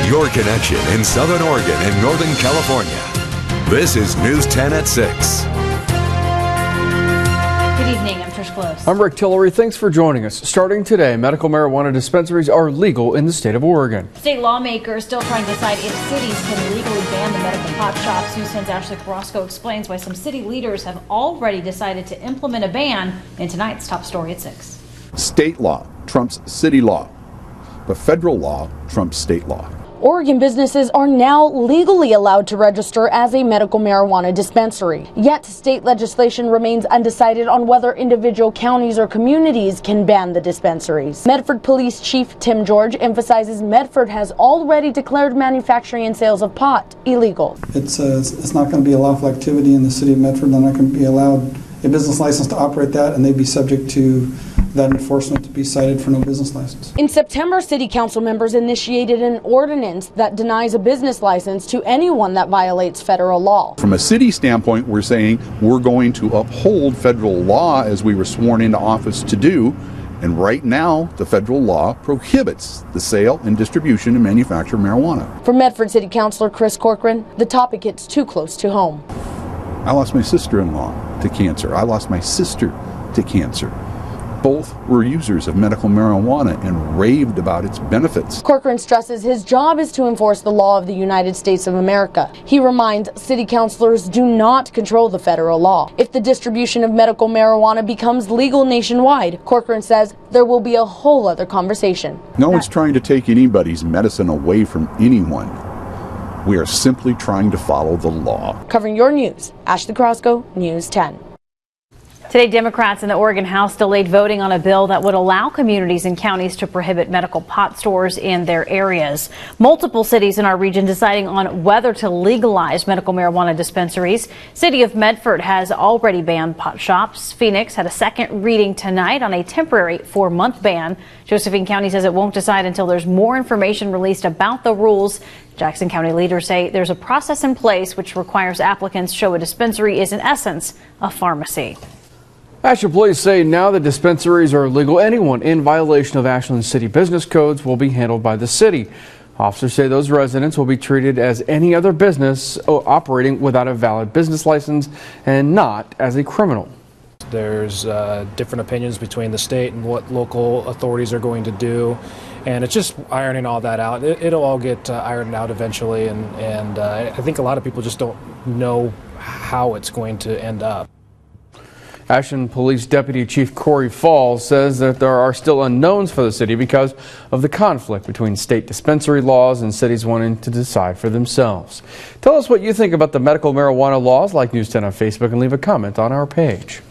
your connection in Southern Oregon and Northern California. This is News 10 at 6. Good evening, I'm Trish Close. I'm Rick Tillery. Thanks for joining us. Starting today, medical marijuana dispensaries are legal in the state of Oregon. State lawmakers still trying to decide if cities can legally ban the medical pot shops. News 10's Ashley Carrasco explains why some city leaders have already decided to implement a ban in tonight's top story at 6. State law trumps city law, but federal law trumps state law. Oregon businesses are now legally allowed to register as a medical marijuana dispensary. Yet state legislation remains undecided on whether individual counties or communities can ban the dispensaries. Medford Police Chief Tim George emphasizes Medford has already declared manufacturing and sales of pot illegal. It's not going to be a lawful activity in the city of Medford. They're not going to be allowed a business license to operate that, and they'd be subject to that enforcement to be cited for no business license. In September, city council members initiated an ordinance that denies a business license to anyone that violates federal law. From a city standpoint, we're saying we're going to uphold federal law as we were sworn into office to do. And right now, the federal law prohibits the sale and distribution and manufacture of marijuana. For Medford City Councilor Chris Corcoran, the topic hits too close to home. I lost my sister-in-law to cancer. I lost my sister to cancer. Both were users of medical marijuana and raved about its benefits. Corcoran stresses his job is to enforce the law of the United States of America. He reminds city councilors do not control the federal law. If the distribution of medical marijuana becomes legal nationwide, Corcoran says there will be a whole other conversation. No one's trying to take anybody's medicine away from anyone. We are simply trying to follow the law. Covering your news, Ashley Carrasco, News 10. Today, Democrats in the Oregon House delayed voting on a bill that would allow communities and counties to prohibit medical pot stores in their areas. Multiple cities in our region deciding on whether to legalize medical marijuana dispensaries. City of Medford has already banned pot shops. Phoenix had a second reading tonight on a temporary 4-month ban. Josephine County says it won't decide until there's more information released about the rules. Jackson County leaders say there's a process in place which requires applicants show a dispensary is in essence a pharmacy. Ashland police say now that dispensaries are legal, anyone in violation of Ashland city business codes will be handled by the city. Officers say those residents will be treated as any other business operating without a valid business license and not as a criminal. There's different opinions between the state and what local authorities are going to do, and it's just ironing all that out. It'll all get ironed out eventually, and I think a lot of people just don't know how it's going to end up. Ashland Police Deputy Chief Corey Falls says that there are still unknowns for the city because of the conflict between state dispensary laws and cities wanting to decide for themselves. Tell us what you think about the medical marijuana laws. Like News 10 on Facebook and leave a comment on our page.